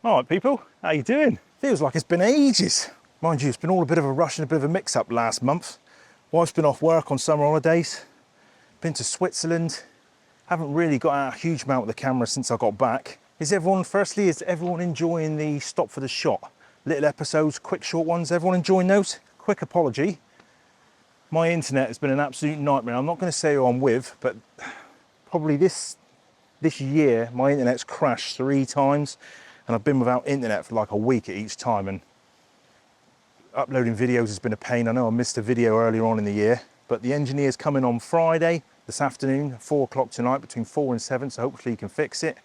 All right, people, how you doing? Feels like it's been ages. Mind you, it's been all a bit of a rush and a bit of a mix-up last month. Wife's been off work on summer holidays, been to Switzerland. Haven't really got out a huge amount with the camera since I got back. Is everyone enjoying the stop for the shot? Little episodes, quick short ones, everyone enjoying those? Quick apology. My internet has been an absolute nightmare. I'm not going to say who I'm with, but probably this year my internet's crashed 3 times. And I've been without internet for like a week at each time, and uploading videos has been a pain. I know I missed a video earlier on in the year, but the engineer's coming on Friday, this afternoon, 4 o'clock tonight, between 4 and 7, so hopefully he can fix it.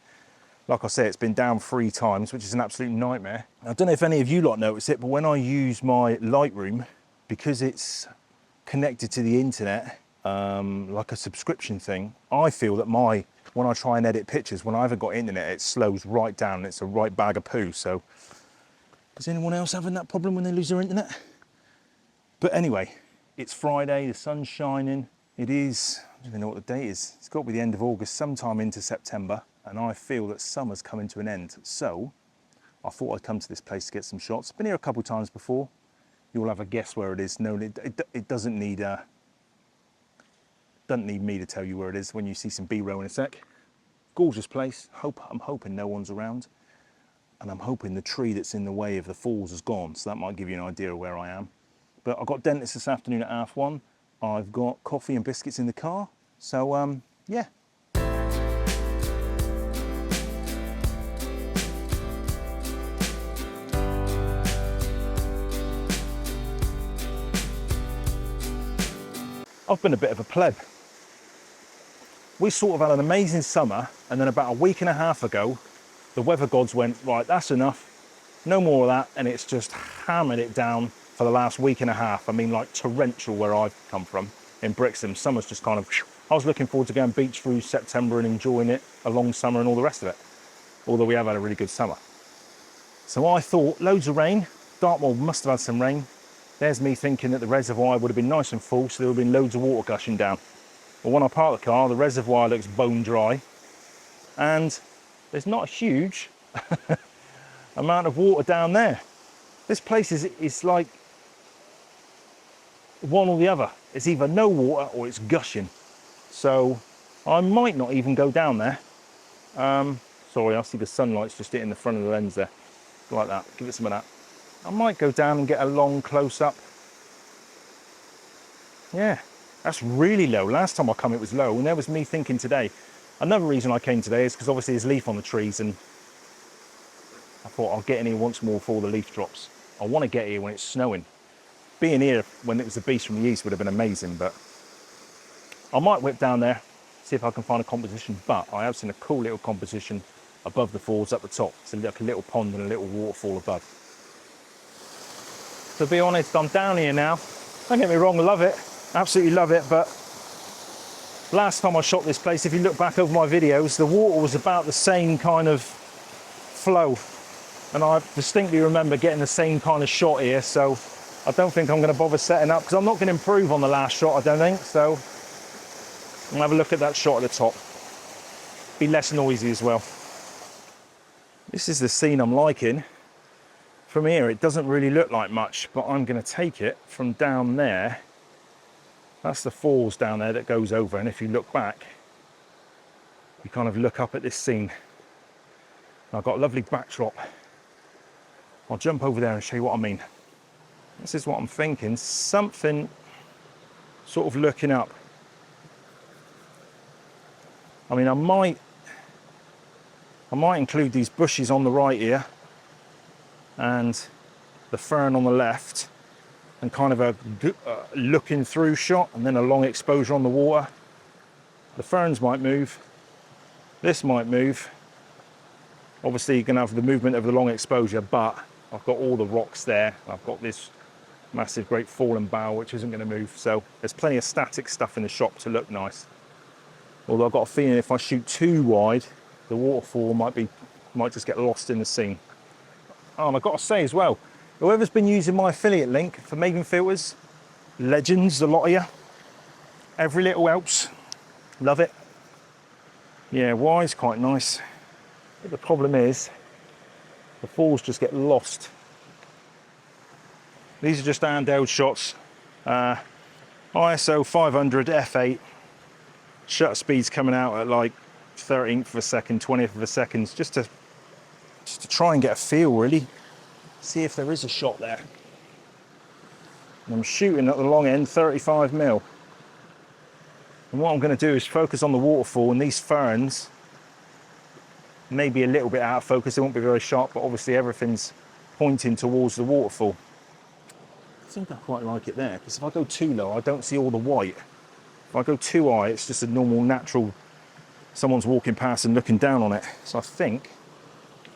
Like I say, it's been down 3 times, which is an absolute nightmare. I don't know if any of you lot notice it, but when I use my Lightroom, because it's connected to the internet, like a subscription thing, I feel that when I try and edit pictures, when I haven't got internet, it slows right down and it's a right bag of poo. So, is anyone else having that problem when they lose their internet? But anyway, it's Friday, the sun's shining. It is, I don't even know what the date is. It's got to be the end of August, sometime into September. And I feel that summer's coming to an end. So, I thought I'd come to this place to get some shots. Been here a couple of times before. You'll have a guess where it is. No, it doesn't need me to tell you where it is when you see some B-roll in a sec. Gorgeous place. I'm hoping no one's around, and I'm hoping the tree that's in the way of the falls is gone, so that might give you an idea of where I am. But I've got dentist this afternoon at 1:30. I've got coffee and biscuits in the car, so yeah. I've been a bit of a pleb. We sort of had an amazing summer, and then about a week and a half ago, the weather gods went, right, that's enough, no more of that, and it's just hammered it down for the last week and a half. I mean, like torrential where I've come from in Brixham. Summer's just kind of, I was looking forward to going beach through September and enjoying it, a long summer and all the rest of it, although we have had a really good summer. So I thought, loads of rain, Dartmoor must have had some rain. There's me thinking that the reservoir would have been nice and full, so there would have been loads of water gushing down. But when I park the car, the reservoir looks bone dry, and there's not a huge amount of water down there. This place is like one or the other. It's either no water or it's gushing. So I might not even go down there. Sorry, I see the sunlight's just hitting the front of the lens there. Like that, give it some of that. I might go down and get a long close-up. Yeah. That's really low. Last time I come it was low, and there was me thinking today. Another reason I came today is because obviously there's leaf on the trees, and I thought I'll get in here once more before the leaf drops. I want to get here when it's snowing. Being here when it was the beast from the east would have been amazing, but I might whip down there, see if I can find a composition, but I have seen a cool little composition above the falls up the top. It's like a little pond and a little waterfall above. To be honest, I'm down here now. Don't get me wrong, I love it. Absolutely love it, but last time I shot this place, if you look back over my videos, the water was about the same kind of flow, and I distinctly remember getting the same kind of shot here, so I don't think I'm going to bother setting up, because I'm not going to improve on the last shot, I don't think, so I'll have a look at that shot at the top. Be less noisy as well. This is the scene I'm liking. From here it doesn't really look like much, but I'm going to take it from down there. That's the falls down there that goes over, and if you look back, you kind of look up at this scene. I've got a lovely backdrop. I'll jump over there and show you what I mean. This is what I'm thinking, something sort of looking up. I mean, I might include these bushes on the right here, and the fern on the left, and kind of a looking through shot, and then a long exposure on the water. The ferns might move, this might move. Obviously you can have the movement of the long exposure, but I've got all the rocks there. I've got this massive great fallen bough which isn't going to move, so there's plenty of static stuff in the shot to look nice. Although I've got a feeling if I shoot too wide, the waterfall might just get lost in the scene. Oh, and I've got to say as well, whoever's been using my affiliate link for Maven filters, legends, a lot of you. Every little helps. Love it. Yeah, Y's quite nice. But the problem is, The falls just get lost. These are just handheld shots. ISO 500 f8. Shutter speed's coming out at like 13th of a second, 20th of a second, just to try and get a feel, really. See if there is a shot there. And I'm shooting at the long end, 35mm. And what I'm going to do is focus on the waterfall, and these ferns may be a little bit out of focus. They won't be very sharp, but obviously everything's pointing towards the waterfall. I think I quite like it there, because if I go too low, I don't see all the white. If I go too high, it's just a normal, natural, someone's walking past and looking down on it. So I think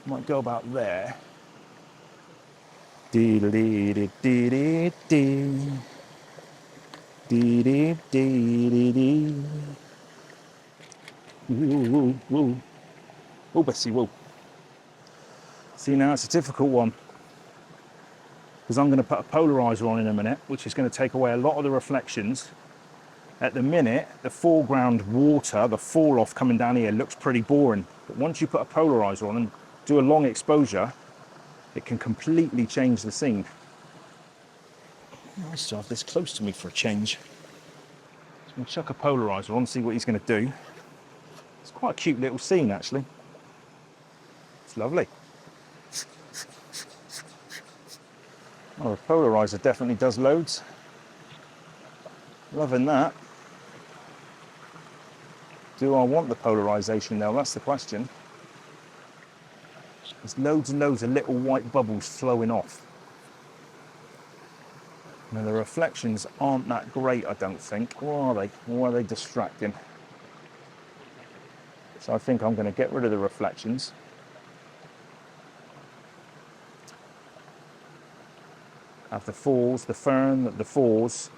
I might go about there. Dee-dee-dee-dee-dee-dee. Dee-dee-dee-dee-dee. Woo, woo, woo. Oh, Bessie, whoa. See, now it's a difficult one, because I'm going to put a polarizer on in a minute, which is going to take away a lot of the reflections. At the minute, the foreground water, the fall off coming down here, looks pretty boring. But once you put a polarizer on and do a long exposure, it can completely change the scene. Nice to have this close to me for a change. So I'm going to chuck a polarizer on, see what he's going to do. It's quite a cute little scene, actually. It's lovely. Oh, the polarizer definitely does loads. Loving that. Do I want the polarization now? That's the question. There's loads and loads of little white bubbles flowing off. Now the reflections aren't that great, I don't think. Or are they? Or are they distracting? So I think I'm going to get rid of the reflections. Have the falls, the fern, the falls,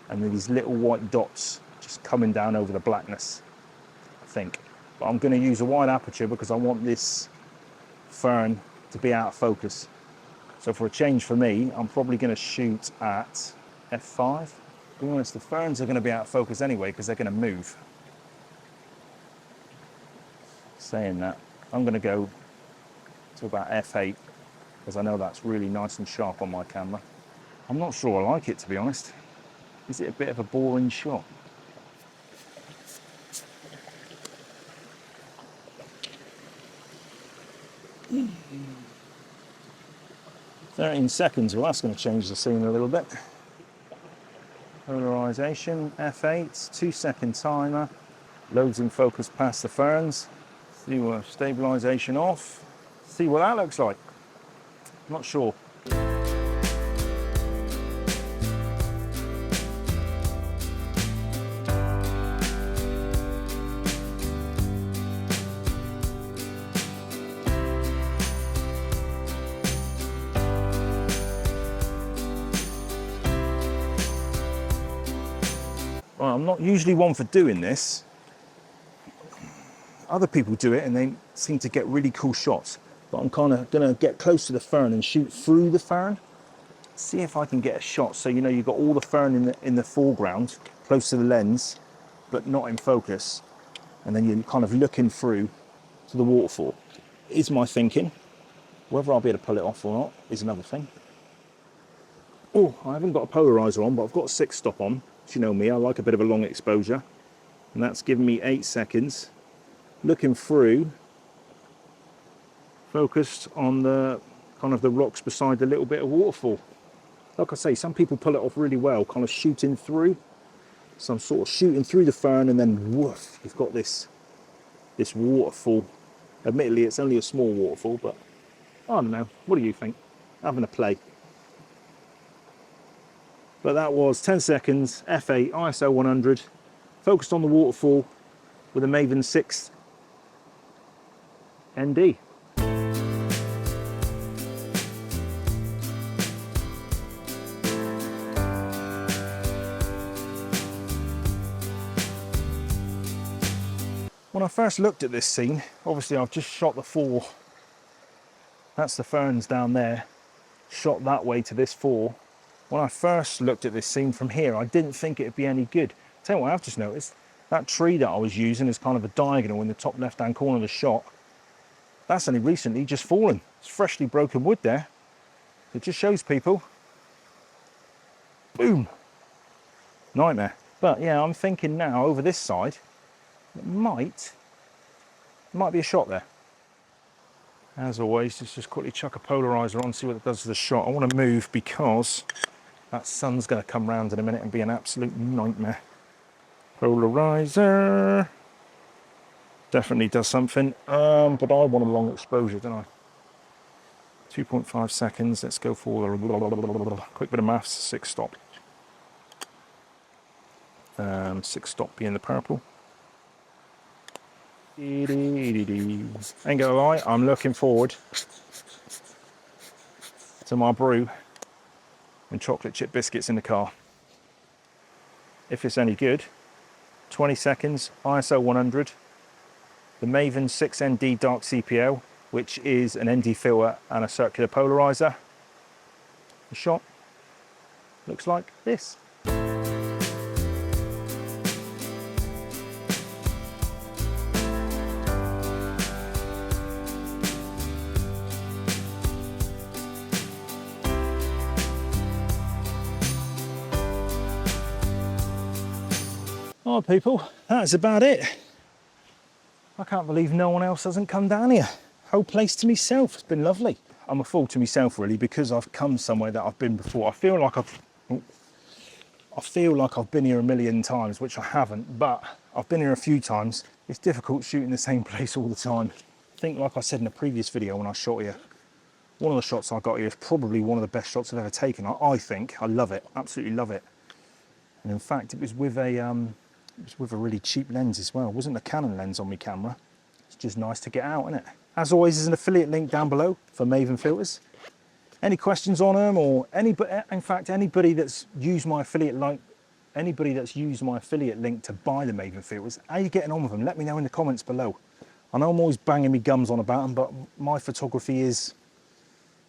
and then these little white dots just coming down over the blackness, I think. But I'm going to use a wide aperture because I want this fern to be out of focus. So for a change for me, I'm probably going to shoot at f5. To be honest, the ferns are going to be out of focus anyway because they're going to move. Saying that, I'm going to go to about f8 because I know that's really nice and sharp on my camera. I'm not sure I like it, to be honest. Is it a bit of a boring shot? Mm. 13 seconds, well that's going to change the scene a little bit. Polarization, f8, 2-second timer. Loads in focus past the ferns. See what stabilization off. See what that looks like. Not sure. Well, I'm not usually one for doing this. Other people do it and they seem to get really cool shots. But I'm kind of going to get close to the fern and shoot through the fern. See if I can get a shot. So, you know, you've got all the fern in the foreground, close to the lens, but not in focus. And then you're kind of looking through to the waterfall. Is my thinking. Whether I'll be able to pull it off or not is another thing. Oh, I haven't got a polarizer on, but I've got a 6-stop on. You know me, I like a bit of a long exposure. And that's given me 8 seconds. Looking through, focused on the kind of the rocks beside the little bit of waterfall. Like I say, some people pull it off really well, kind of shooting through. So I'm sort of shooting through the fern and then woof, you've got this waterfall. Admittedly, it's only a small waterfall, but I don't know. What do you think? Having a play. But that was 10 seconds, f8, ISO 100, focused on the waterfall with a Maven 6 ND. When I first looked at this scene, obviously I've just shot the fall. That's the ferns down there, shot that way to this fall. When I first looked at this scene from here, I didn't think it'd be any good. Tell you what, I've just noticed, that tree that I was using is kind of a diagonal in the top left-hand corner of the shot. That's only recently just fallen. It's freshly broken wood there. It just shows people. Boom. Nightmare. But yeah, I'm thinking now over this side, it might be a shot there. As always, just quickly chuck a polarizer on, see what it does to the shot. I want to move because that sun's going to come round in a minute and be an absolute nightmare. Polarizer. Definitely does something. But I want a long exposure, don't I? 2.5 seconds. Let's go for a quick bit of maths. 6 stop. 6 stop being the purple. Ain't gonna lie, I'm looking forward to my brew and chocolate chip biscuits in the car. If it's any good, 20 seconds, ISO 100, the Maven 6ND Dark CPL, which is an ND filter and a circular polarizer. The shot looks like this. Oh, people, that's about it. I can't believe no one else hasn't come down here. Whole place to myself. It's been lovely. I'm a fool to myself really because I've come somewhere that I've been before. I feel like I've been here a million times, which I haven't, but I've been here a few times. It's difficult shooting the same place all the time. I think, like I said in a previous video when I shot here, one of the shots I got here is probably one of the best shots I've ever taken. I think. I love it. Absolutely love it. And in fact, it was with a really cheap lens as well. It wasn't a Canon lens on my camera. It's just nice to get out, isn't it? As always, there's an affiliate link down below for Maven filters. Any questions on them, or anybody that's used my affiliate link, to buy the Maven filters, how are you getting on with them? Let me know in the comments below. I know I'm always banging me gums on about them, but my photography is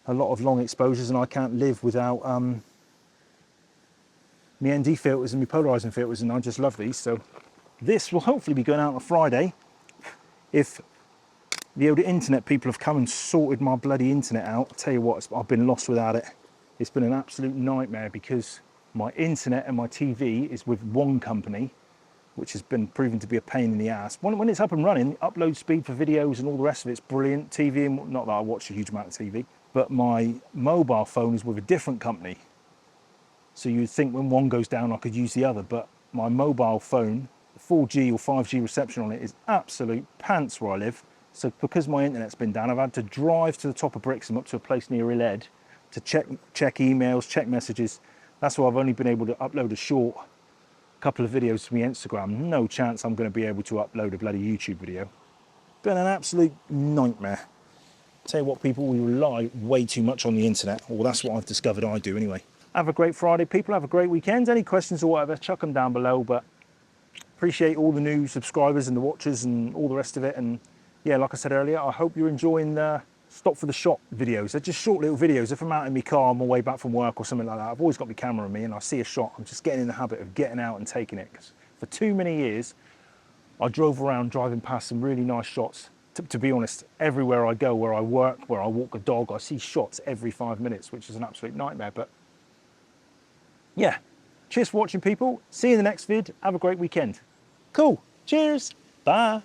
a lot of long exposures, and I can't live without my ND filters and my polarizing filters, and I just love these. So this will hopefully be going out on Friday if the old internet people have come and sorted my bloody internet out. I'll tell you what, I've been lost without it. It's been an absolute nightmare because my internet and my TV is with one company, which has been proven to be a pain in the ass. When it's up and running, upload speed for videos and all the rest of it's brilliant. TV, and not that I watch a huge amount of TV, but my mobile phone is with a different company. So you'd think when one goes down, I could use the other, but my mobile phone, 4G or 5G reception on it is absolute pants where I live. So because my internet's been down, I've had to drive to the top of Brixham up to a place near Illed to check emails, check messages. That's why I've only been able to upload a short couple of videos to my Instagram. No chance I'm going to be able to upload a bloody YouTube video. Been an absolute nightmare. Tell you what, people, we rely way too much on the internet. Well, that's what I've discovered I do anyway. Have a great Friday, people. Have a great weekend. Any questions or whatever, chuck them down below. But appreciate all the new subscribers and the watchers and all the rest of it. And yeah, like I said earlier, I hope you're enjoying the stop for the shot videos. They're just short little videos. If I'm out in my car on my way back from work or something like that, I've always got my camera on me and I see a shot, I'm just getting in the habit of getting out and taking it. 'Cause for too many years, I drove around driving past some really nice shots. To be honest, everywhere I go, where I work, where I walk a dog, I see shots every 5 minutes, which is an absolute nightmare. But yeah, cheers for watching, people. See you in the next vid. Have a great weekend. Cool. Cheers. Bye.